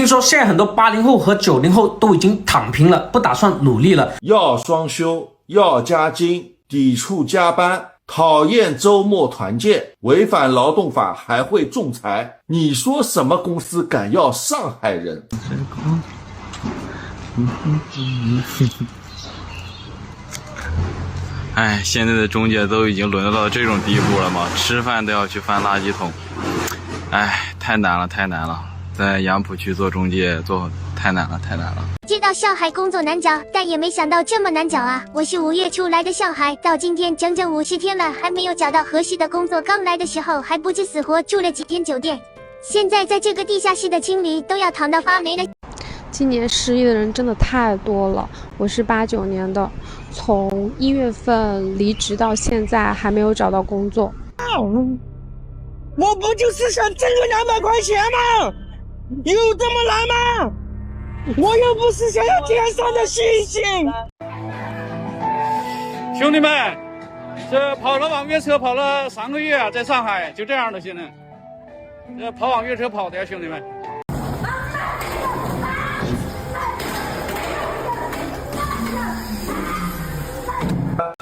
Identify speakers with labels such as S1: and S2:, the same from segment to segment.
S1: 聽說現在很多80後和90後都已經躺平了，不打算努力了。
S2: 要雙休，要加薪，抵觸加班，討厭周末團建，違反勞動法還會仲裁。你說什麼公司敢要上海人？
S3: 哎，現在的中介都已經淪落到這種地步了嗎？吃飯都要去翻垃圾桶。哎，太難了，太難了。在楊浦區做中介太難了，太難了。
S4: 知道上海工作難找，但也沒想到這麼難找啊！我是5月初來的上海，到今天整整50天了，還沒有找到合適的工作。剛來的時候還不知死活，住了幾天酒店，現在在這個地下室的清理都要躺到發霉了。
S5: 今年失業的人真的太多了，我是89年的，從1月份離職到現在還沒有找到工作。
S6: 我不就是想掙個200塊錢嗎？有這麼難嗎？我又不是想要天上的星星。
S7: 兄弟們，這跑了网约車跑了3個月啊，在上海就這樣的，现在這跑網约車跑的呀，兄弟們。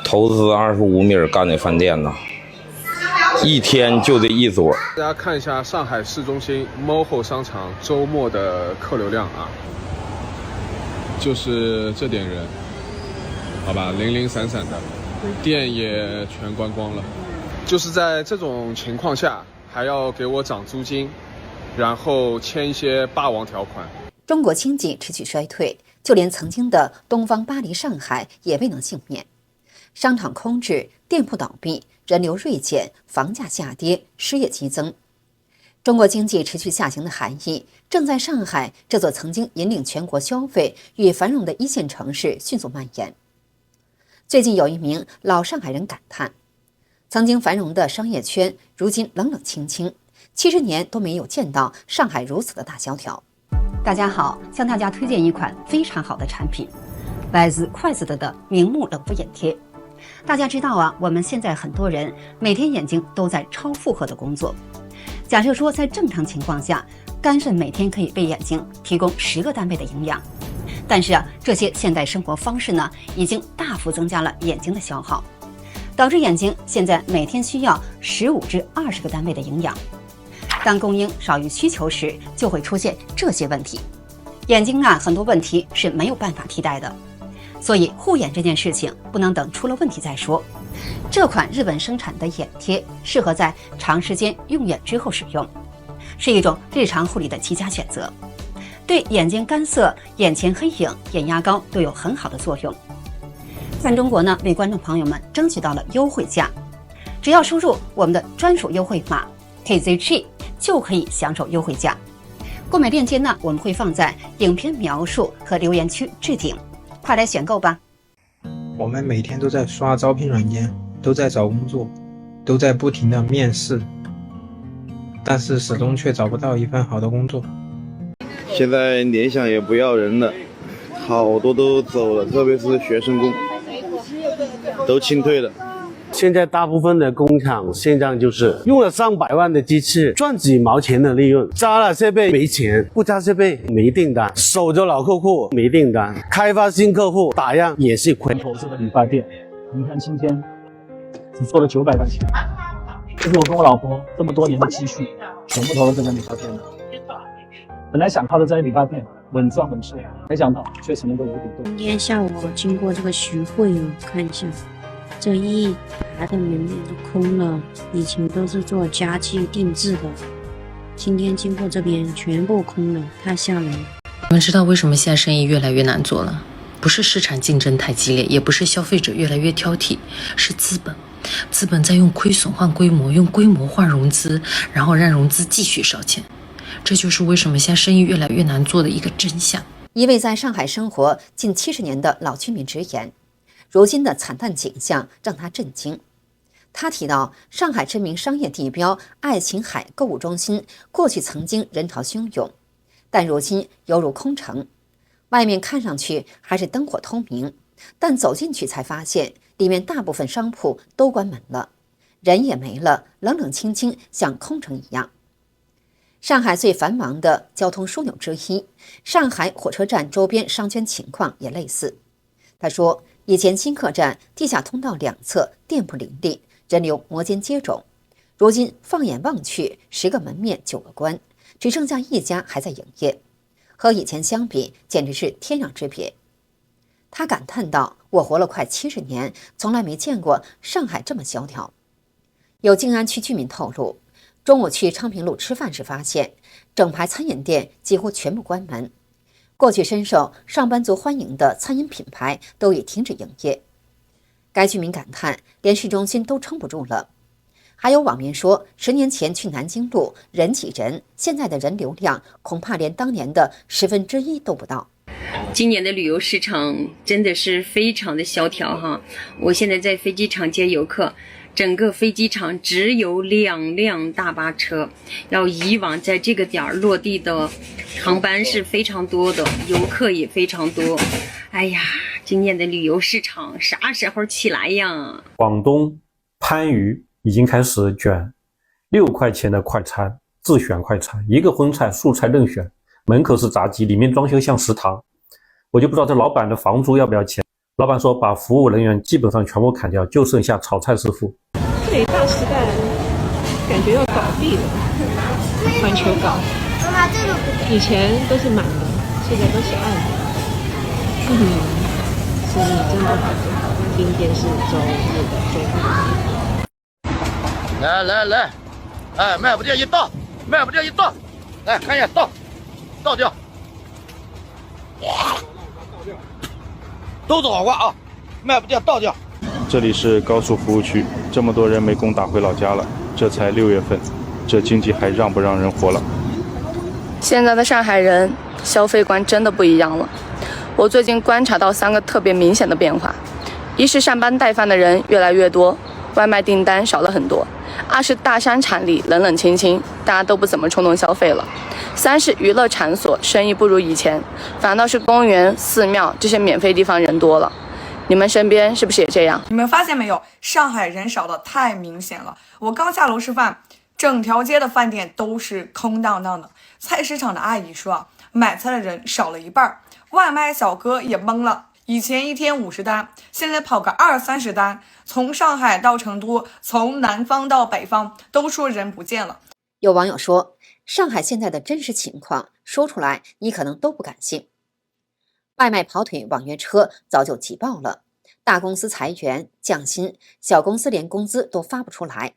S8: 投資25米幹的飯店呢，一天就得1桌。
S9: 大家看一下上海市中心 MOHO 商场周末的客流量啊，就是这点人，好吧，零零散散的，店也全關光了。就是在這種情況下，還要給我漲租金，然後簽一些霸王條款。
S10: 中國經濟持續衰退，就連曾經的東方巴黎、上海也未能幸免。商場空置，店鋪倒閉，人流銳減，房價下跌，失業激增。中國經濟持續下行的含義，正在上海這座曾經引領全國消費與繁榮的1線城市迅速蔓延。最近有一名老上海人感嘆，曾經繁榮的商業圈，如今冷冷清清，70年都沒有見到上海如此的大蕭條。大家好，向大家推薦一款非常好的產品，來自快子的明目冷敷眼貼。大家知道啊，我們現在很多人每天眼睛都在超負荷的工作。假設說在正常情況下，肝腎每天可以為眼睛提供10個單位的營養，但是啊，這些現代生活方式呢，已經大幅增加了眼睛的消耗，導致眼睛現在每天需要15至20個單位的營養。當供應少於需求時，就會出現這些問題。眼睛啊，很多問題是沒有辦法替代的。所以護眼這件事情不能等出了問題再說。這款日本生產的眼貼適合在長時間用眼之後使用，是一種日常護理的極佳選擇，對眼睛乾澀、眼前黑影、眼壓高都有很好的作用。在中國呢，為觀眾朋友們爭取到了優惠價，只要輸入我們的專屬優惠碼 KZG 就可以享受優惠價。購買鏈接呢，我們會放在影片描述和留言區置頂。快來選購吧！
S11: 我們每天都在刷招聘軟件，都在找工作，都在不停的面試，但是始終卻找不到一份好的工作。
S12: 現在聯想也不要人了，好多都走了，特別是學生工，都清退了。
S13: 現在大部分的工廠現狀就是用了上百萬的機器賺幾毛錢的利潤，加了設備沒錢，不加設備沒訂單，守着老客戶沒訂單，開發新客戶打樣也是虧。
S14: 投資的理髮店，你看今天只做了900塊錢，這是我跟我老婆這麼多年的積蓄，全部投到這個理髮店了。本來想靠着這些理髮店穩賺穩賺，沒想到卻成了個無底洞。
S15: 今天下午我經過這個徐匯看一下。這一排的門面都空了，以前都是做家具定制的，今天經過這邊全部空了，太嚇人了。
S16: 你們知道為什麼現在生意越來越難做了？不是市場競爭太激烈，也不是消費者越來越挑剔，是資本在用虧損換規模，用規模換融資，然後讓融資繼續燒錢。這就是為什麼現在生意越來越難做的一個真相。
S10: 一位在上海生活近70年的老居民直言，如今的慘淡景象讓他震驚。他提到，上海知名商業地標愛琴海購物中心過去曾經人潮洶湧，但如今猶如空城。外面看上去還是燈火通明，但走進去才發現，裡面大部分商鋪都關門了，人也沒了，冷冷清清，像空城一樣。上海最繁忙的交通枢紐之一，上海火车站周邊商圈情況也類似。他說，以前新客站地下通道兩側店鋪林立，人流摩肩接踵，如今放眼望去，10個門面9個關，只剩下1家還在營業，和以前相比，簡直是天壤之別。他感嘆道：“我活了快70年，從來沒見過上海這麼蕭條。”有靜安區居民透露，中午去昌平路吃飯時發現，整排餐飲店幾乎全部關門。過去深受上班族歡迎的餐飲品牌都已停止營業。該居民感叹，連市中心都撐不住了。還有網民說，10年前去南京路人擠人，現在的人流量恐怕連當年的1/10都不到。
S17: 今年的旅游市场真的是非常的蕭條哈！我現在在飛機場接遊客，整個飛機場只有2輛大巴車，要以往在這個點落地的航班是非常多的，遊客也非常多。哎呀，今年的旅游市場啥時候起來呀？
S18: 廣東番禺已經開始卷6塊錢的快餐，自選快餐，1個葷菜素菜任選，門口是炸雞，裡面裝修像食堂。我就不知道這老闆的房租要不要錢。老闆說把服務人員基本上全部砍掉，就剩下炒菜師傅。
S19: 這裡大時代感覺要倒閉了，環球港以前都是滿的，現在都是暗的。生意真的好，今天是周日。
S20: 來，哎，賣不掉一倒，來看一下倒掉，都是好瓜啊，賣不掉倒掉。
S12: 這裡是高速服務區，這麼多人沒工打回老家了，這才6月份，這經濟還讓不讓人活了？
S21: 現在的上海人消費觀真的不一樣了。我最近觀察到3個特別明顯的變化：一是上班帶飯的人越來越多，外賣訂單少了很多；二是大商場裡冷冷清清，大家都不怎麼衝動消費了；三是娛樂場所生意不如以前，反倒是公園、寺廟這些免費地方人多了。你們身邊是不是也這樣？
S22: 你們發現沒有，上海人少的太明顯了。我剛下樓吃飯，整條街的飯店都是空蕩蕩的。菜市場的阿姨說，買菜的人少了一半，外賣小哥也懵了。以前一天50單，現在跑個20-30單。從上海到成都，從南方到北方，都說人不見了。
S10: 有網友說，上海現在的真實情況說出來，你可能都不敢信。外賣跑腿網約車早就擠爆了，大公司裁員降薪，小公司連工資都發不出來，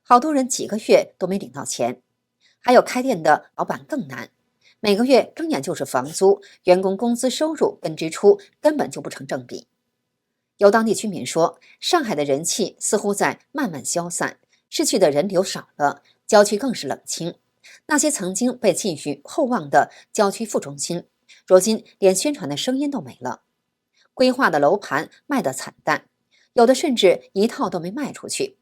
S10: 好多人幾個月都沒領到錢。還有開店的老闆更難，每個月睜眼就是房租，員工工資收入跟支出根本就不成正比。有當地居民說，上海的人气似乎在慢慢消散，市区的人流少了，郊區更是冷清。那些曾經被寄予厚望的郊區副中心，如今連宣傳的聲音都沒了。規劃的樓盤賣得慘淡，有的甚至一套都沒賣出去。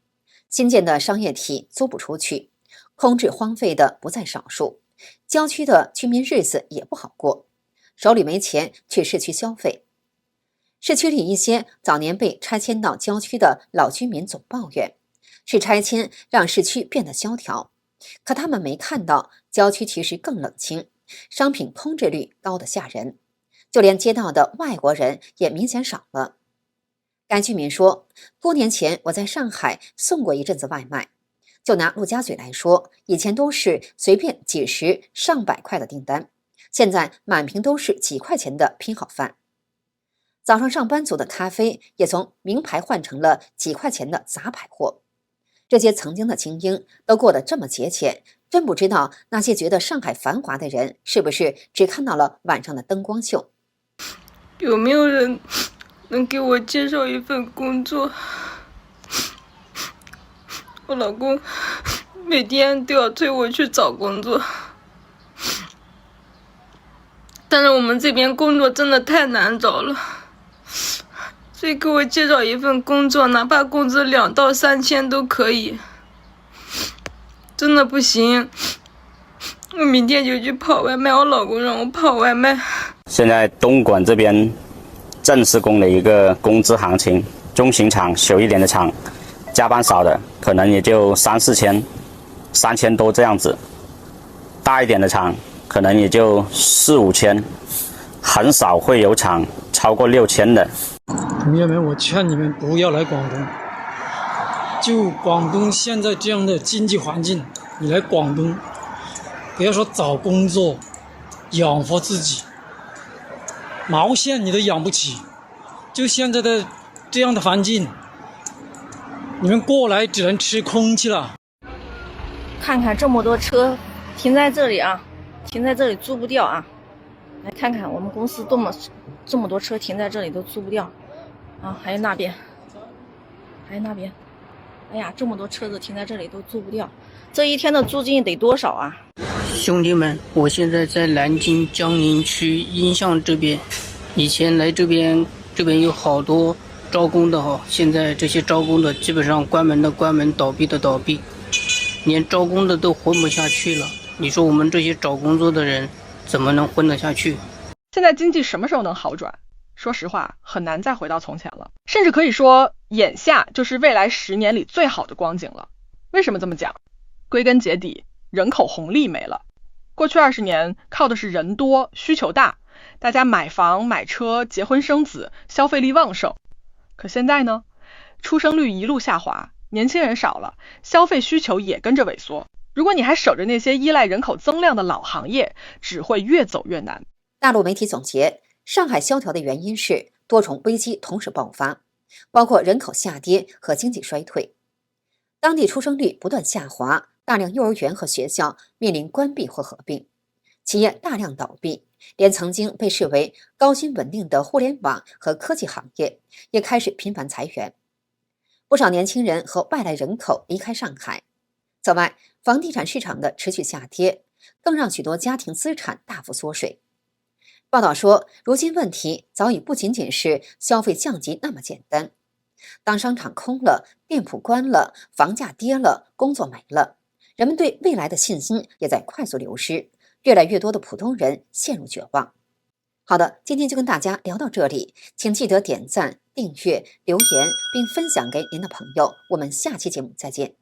S10: 新建的商業體租不出去，空置荒廢的不在少數。郊區的居民日子也不好過，手裡沒錢去市區消費。市區裡一些早年被拆遷到郊區的老居民總抱怨，是拆遷讓市區變得蕭條。可他們沒看到郊區其實更冷清，商品空置率高得嚇人，就連街道的外國人也明顯少了。該居民說，多年前我在上海送過一陣子外賣，就拿陸家嘴來說，以前都是隨便幾十上百塊的訂單，現在滿屏都是幾塊錢的拼好飯。早上上班族的咖啡也從名牌換成了幾塊錢的雜牌貨。這些曾經的精英都過得這麼節儉，真不知道那些覺得上海繁華的人是不是只看到了晚上的燈光秀。
S21: 有沒有人能給我介紹一份工作？我老公每天都要催我去找工作，但是我們這邊工作真的太難找了，所以給我介紹一份工作，哪怕工資2到3千都可以。真的不行，我明天就去跑外賣，我老公讓我跑外賣。
S23: 現在東莞這邊正式工的一個工資行情，中型廠、小一點的廠，加班少的可能也就3、4千，3000多這樣子。大一點的廠可能也就4、5千，很少會有廠超過6千的。
S1: 同學們，我勸你們不要來廣東。就廣東現在這樣的經濟環境，你來廣東，不要說找工作，養活自己，毛線你都養不起。就現在的這樣的環境，你們過來只能吃空氣了。
S2: 看看這麼多車停在這裡啊，停在這裡租不掉啊！來看看我們公司這麼多車停在這裡都租不掉啊！還有那邊，哎呀，這麼多車子停在這裡都租不掉，這一天的租金得多少啊？
S3: 兄弟們，我現在在南京江宁区阴巷這邊，以前來這邊有好多招工的哈，現在這些招工的基本上關門的關門，倒閉的倒閉，連招工的都混不下去了。你說我們這些找工作的人怎麼能混得下去？
S24: 现在經濟什麼時候能好轉？說實話，很難再回到從前了，甚至可以說眼下就是未來10年裡最好的光景了。為什麼這麼講？歸根結底，人口紅利沒了。過去20年靠的是人多需求大，大家買房買車結婚生子，消費力旺盛。可現在呢，出生率一路下滑，年輕人少了，消費需求也跟着萎縮。如果你還守着那些依賴人口增量的老行業，只會越走越難。
S10: 大陸媒體總結，上海蕭條的原因是多重危機同時爆發，包括人口下跌和經濟衰退。當地出生率不斷下滑，大量幼兒園和學校面臨關閉或合併，企業大量倒閉，連曾經被視為高薪穩定的互聯網和科技行業也開始頻繁裁員。不少年輕人和外來人口離開上海。此外，房地產市場的持續下跌，更讓許多家庭資產大幅縮水。報道說，如今問題早已不僅僅是消費降級那麼簡單。當商場空了，店鋪關了，房價跌了，工作沒了，人們對未來的信心也在快速流失，越來越多的普通人陷入絕望。好的，今天就跟大家聊到這裡，請記得點讚、訂閱、留言，並分享給您的朋友。我們下期節目再見。